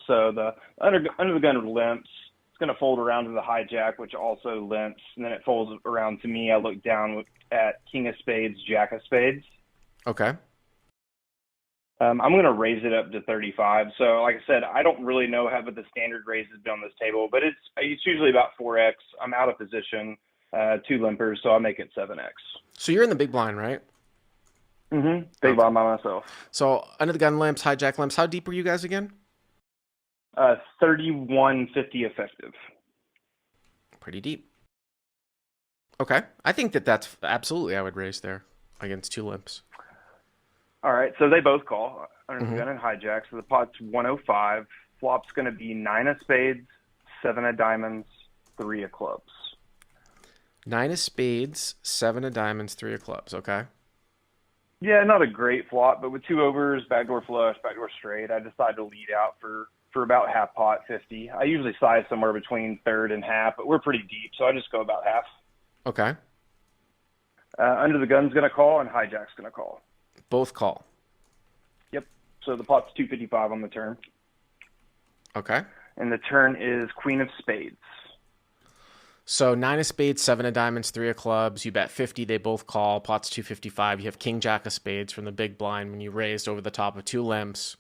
So the under the gun limps. It's going to fold around to the hijack, which also limps, and then it folds around to me. I look down at king of spades, jack of spades. Okay. I'm going to raise it up to 35. So, like I said, I don't really know what the standard raise has been on this table, but it's usually about 4x. I'm out of position, 2 limpers, so I'll make it 7x. So you're in the big blind, right? Mm-hmm. Big blind by myself. So under the gun limps, hijack limps. How deep were you guys again? 3150 effective. Pretty deep. Okay. I think that's absolutely I would raise there against 2 limps. All right, so they both call under the gun and hijack. So the pot's 105. Flop's going to be 9 of spades, 7 of diamonds, 3 of clubs. 9 of spades, 7 of diamonds, 3 of clubs. Okay. Yeah, not a great flop, but with 2 overs, backdoor flush, backdoor straight, I decided to lead out for about half pot, 50. I usually size somewhere between third and half, but we're pretty deep, so I just go about half. Okay. Under the gun's going to call and hijack's going to call. Both call. Yep. So the pot's 255 on the turn. Okay. And the turn is queen of spades. So 9 of spades, 7 of diamonds, 3 of clubs. You bet 50. They both call. Pot's 255. You have king jack of spades from the big blind when you raised over the top of 2 limps.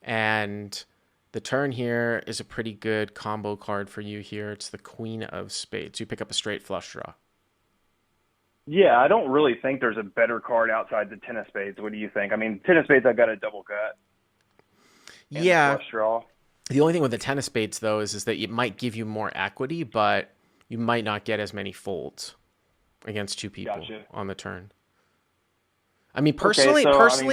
And the turn here is a pretty good combo card for you here. It's the queen of spades. You pick up a straight flush draw. Yeah, I don't really think there's a better card outside the 10 of spades. What do you think? I mean, 10 of spades, I've got a double cut. Yeah. Flush draw. The only thing with the 10 of spades, though, is that it might give you more equity, but you might not get as many folds against 2 people on the turn. I mean, personally,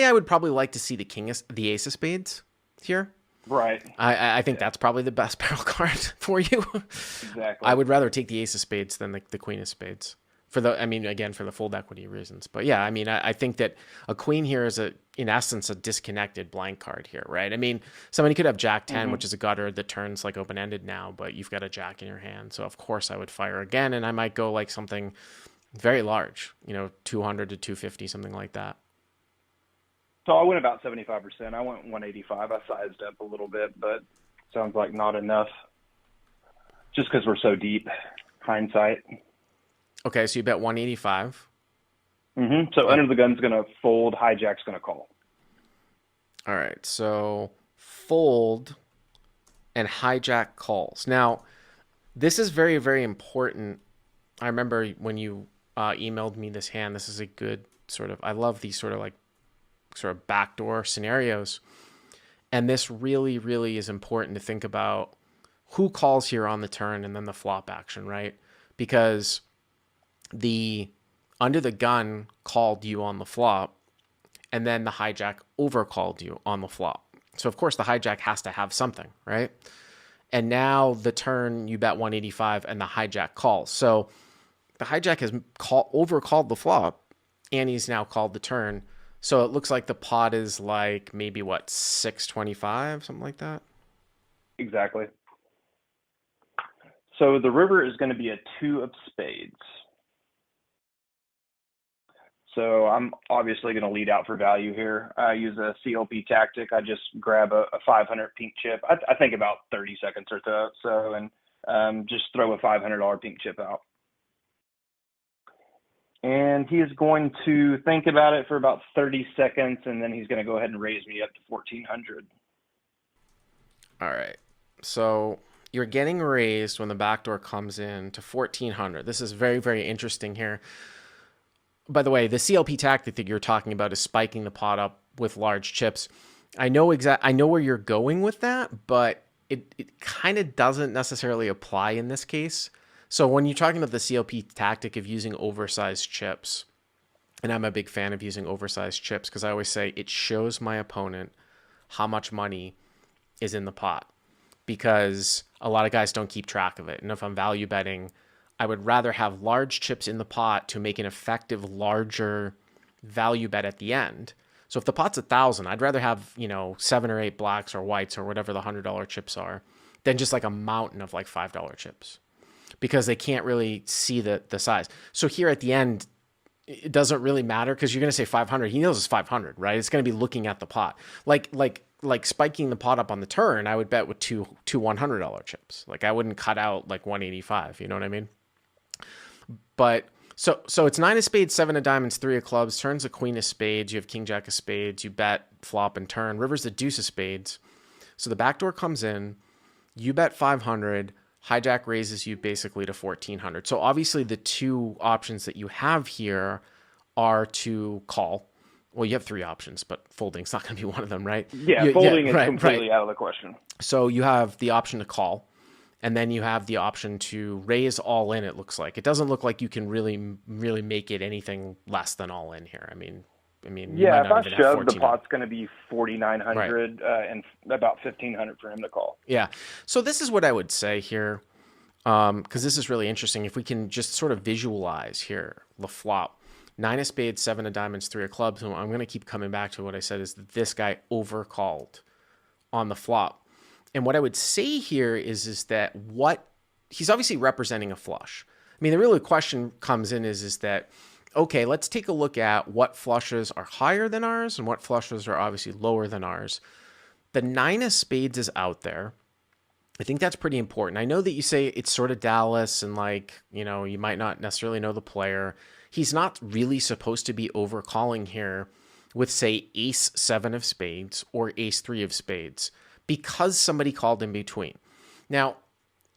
I would probably like to see the ace of spades here. Right. I think that's probably the best barrel card for you. Exactly. I would rather take the ace of spades than the queen of spades. For the fold equity reasons. But yeah, I mean, I think that a queen here is in essence, a disconnected blank card here, right? I mean, somebody could have jack 10, which is a gutter that turns like open-ended now, but you've got a jack in your hand. So of course I would fire again, and I might go like something very large, 200 to 250, something like that. So I went about 75%. I went 185. I sized up a little bit, but sounds like not enough. Just because we're so deep, hindsight. Okay, so you bet 185. So under the gun's going to fold, hijack's going to call. All right, so fold and hijack calls. Now, this is very, very important. I remember when you emailed me this hand, this is a good I love these sort of backdoor scenarios. And this really, really is important to think about who calls here on the turn and then the flop action, right? Because the under the gun called you on the flop, and then the hijack overcalled you on the flop. So of course the hijack has to have something, right? And now the turn you bet 185 and the hijack calls. So the hijack has overcalled the flop, and he's now called the turn. So it looks like the pot is like maybe 625, something like that. Exactly. So the river is going to be a 2 of spades. So I'm obviously going to lead out for value here. I use a CLP tactic. I just grab a 500 pink chip. I think about 30 seconds or so, and just throw a $500 pink chip out. And he is going to think about it for about 30 seconds, and then he's going to go ahead and raise me up to 1,400. All right. So you're getting raised when the backdoor comes in to 1,400. This is very, very interesting here. By the way, the CLP tactic that you're talking about is spiking the pot up with large chips. I know where you're going with that, but it kind of doesn't necessarily apply in this case. So when you're talking about the CLP tactic of using oversized chips, and I'm a big fan of using oversized chips because I always say it shows my opponent how much money is in the pot, because a lot of guys don't keep track of it. And if I'm value betting, I would rather have large chips in the pot to make an effective, larger value bet at the end. So if the pot's 1,000, I'd rather have, 7 or 8 blacks or whites or whatever the $100 chips are than just like a mountain of like $5 chips, because they can't really see the size. So here at the end, it doesn't really matter because you're going to say 500. He knows it's 500, right? It's going to be looking at the pot. Like like spiking the pot up on the turn, I would bet with two $100 chips. Like I wouldn't cut out like 185. You know what I mean? But so it's 9 of spades, 7 of diamonds, 3 of clubs. Turns a queen of spades. You have king jack of spades. You bet flop and turn. River's the deuce of spades. So the backdoor comes in. You bet 500. Hijack raises you basically to 1400. So obviously the two options that you have here are to call. Well, you have 3 options, but folding's not going to be one of them, right? Yeah, folding is completely out of the question. So you have the option to call, and then you have the option to raise all in, it looks like. It doesn't look like you can really make it anything less than all in here. I mean, yeah, if I shove, the pot's going to be 4,900 and about 1,500 for him to call. Yeah. So this is what I would say here, because this is really interesting. If we can just sort of visualize here the flop, 9 of spades, 7 of diamonds, 3 of clubs. And I'm going to keep coming back to what I said is that this guy overcalled on the flop. And what I would say here is that he's obviously representing a flush. I mean, the real question comes in is that, okay, let's take a look at what flushes are higher than ours and what flushes are obviously lower than ours. The 9 of spades is out there. I think that's pretty important. I know that you say it's sort of Dallas and like, you might not necessarily know the player. He's not really supposed to be overcalling here with, say, ace 7 of spades or ace 3 of spades because somebody called in between. Now,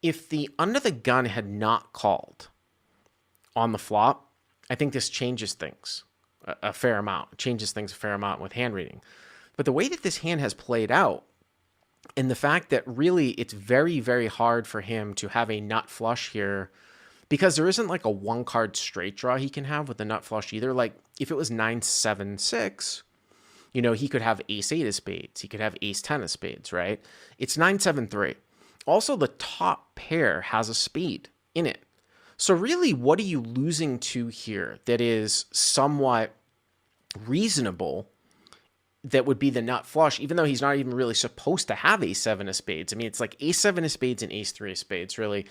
if the under the gun had not called on the flop, I think this changes things a fair amount. It changes things a fair amount with hand reading. But the way that this hand has played out, and the fact that really it's very, very hard for him to have a nut flush here, because there isn't like a 1-card straight draw he can have with the nut flush either. Like if it was 9-7-6, he could have ace 8 of spades. He could have ace 10 of spades, right? It's 9-7-3. Also, the top pair has a spade in it. So really, what are you losing to here that is somewhat reasonable that would be the nut flush, even though he's not even really supposed to have ace 7 of spades? I mean, it's like ace 7 of spades and ace 3 of spades, really.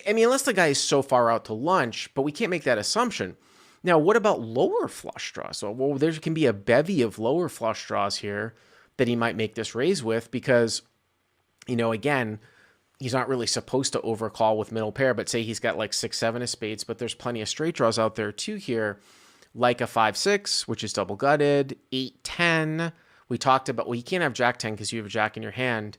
I mean, unless the guy is so far out to lunch, but we can't make that assumption. Now, what about lower flush draws? So, well, there can be a bevy of lower flush draws here that he might make this raise with because, again, he's not really supposed to overcall with middle pair, but say he's got like 6-7 of spades, but there's plenty of straight draws out there too here, like a 5-6, which is double gutted, 8-10. We talked about, well, you can't have jack 10 because you have a jack in your hand.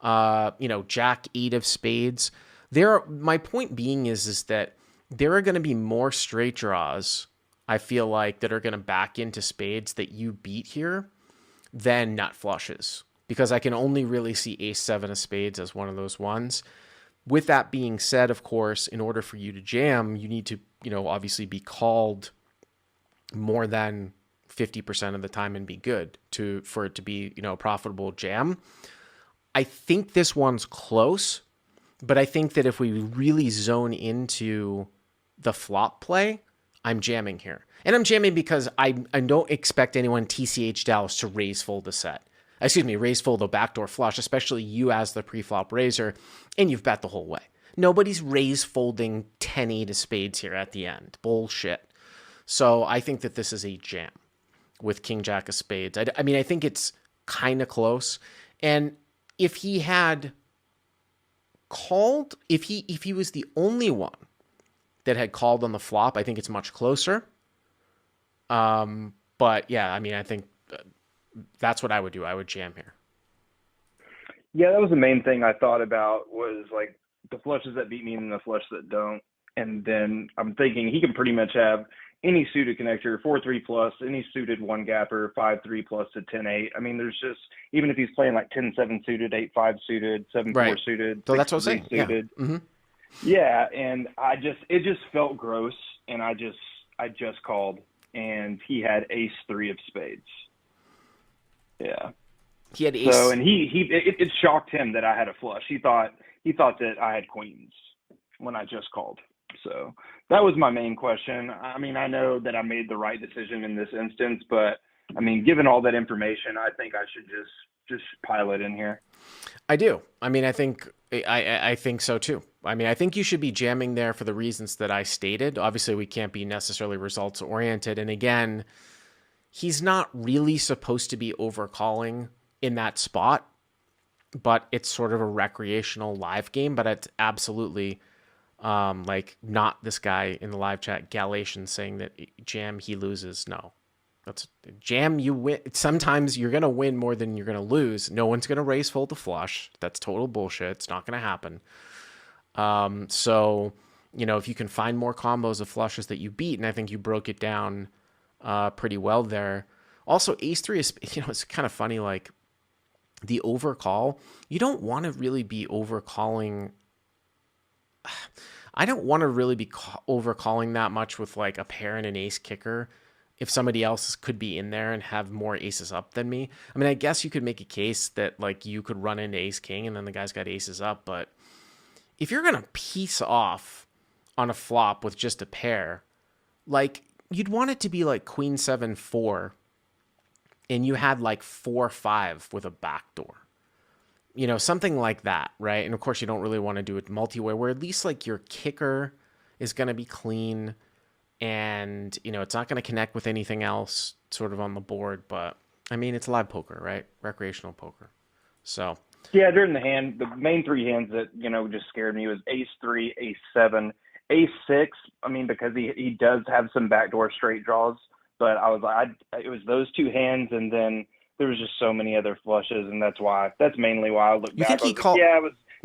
Jack 8 of spades. My point being is that there are going to be more straight draws, I feel like, that are going to back into spades that you beat here than nut flushes, because I can only really see ace 7 of spades as one of those ones. With that being said, of course, in order for you to jam, you need to, obviously be called more than 50% of the time and be good for it to be, a profitable jam. I think this one's close, but I think that if we really zone into the flop play, I'm jamming here. And I'm jamming because I don't expect anyone TCH Dallas to raise fold the set. Raise fold the backdoor flush, especially you as the pre-flop raiser, and you've bet the whole way. Nobody's raise folding 10-8 of spades here at the end. Bullshit. So I think that this is a jam with king jack of spades. I think it's kind of close. And if he had called, if he was the only one that had called on the flop, I think it's much closer. But yeah, I think that's what I would do. I would jam here. Yeah, that was the main thing I thought about, was like the flushes that beat me and the flushes that don't. And then I'm thinking he can pretty much have any suited connector, 4-3 plus, any suited one gapper, 5-3 plus to 10-8. There's just, even if he's playing like 10-7 suited, 8-5 suited, 7-4 suited, so that's what I'm saying. Suited. Yeah. Mm-hmm. Yeah, and it just felt gross, and I just called, and he had ace 3 of spades. Yeah. He had ace. So, and it shocked him that I had a flush. He thought that I had queens when I just called. So that was my main question. I know that I made the right decision in this instance, but given all that information, I think I should just pile it in here. I do. I think so too. I think you should be jamming there for the reasons that I stated. Obviously, we can't be necessarily results oriented. And again, he's not really supposed to be overcalling in that spot, but it's sort of a recreational live game. But it's absolutely like not this guy in the live chat, Galatian, saying that jam he loses. No, that's jam you win. Sometimes you're gonna win more than you're gonna lose. No one's gonna raise fold to flush. That's total bullshit. It's not gonna happen. So if you can find more combos of flushes that you beat, and I think you broke it down pretty well there. Also, ace three is it's kind of funny, like the overcall. You don't want to really be overcalling. I don't want to really be overcalling that much with like a pair and an ace kicker if somebody else could be in there and have more aces up than me. I mean, I guess you could make a case that like you could run into ace king and then the guy's got aces up, but if you're going to piece off on a flop with just a pair, like you'd want it to be like queen 7-4 and you had like 4-5 with a backdoor. Something like that, right? And of course, you don't really want to do it multi-way, where at least like your kicker is going to be clean and, it's not going to connect with anything else sort of on the board. But I mean, it's live poker, right? Recreational poker. So. Yeah, during the main three hands that, just scared me was ace three, ace seven, ace six. I mean, because he does have some backdoor straight draws, but I was like, it was those two hands, and then there was just so many other flushes, and that's mainly why I look back. You think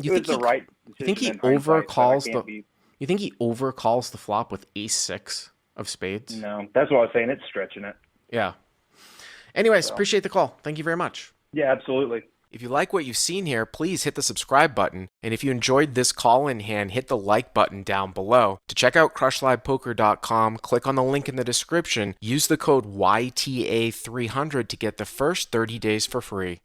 he was the right decision. You think he overcalls You think he overcalls the flop with ace six of spades? No, that's what I was saying. It's stretching it. Yeah. Anyways, appreciate the call. Thank you very much. Yeah, absolutely. If you like what you've seen here, please hit the subscribe button. And if you enjoyed this call-in hand, hit the like button down below. To check out crushlivepoker.com, click on the link in the description. Use the code YTA300 to get the first 30 days for free.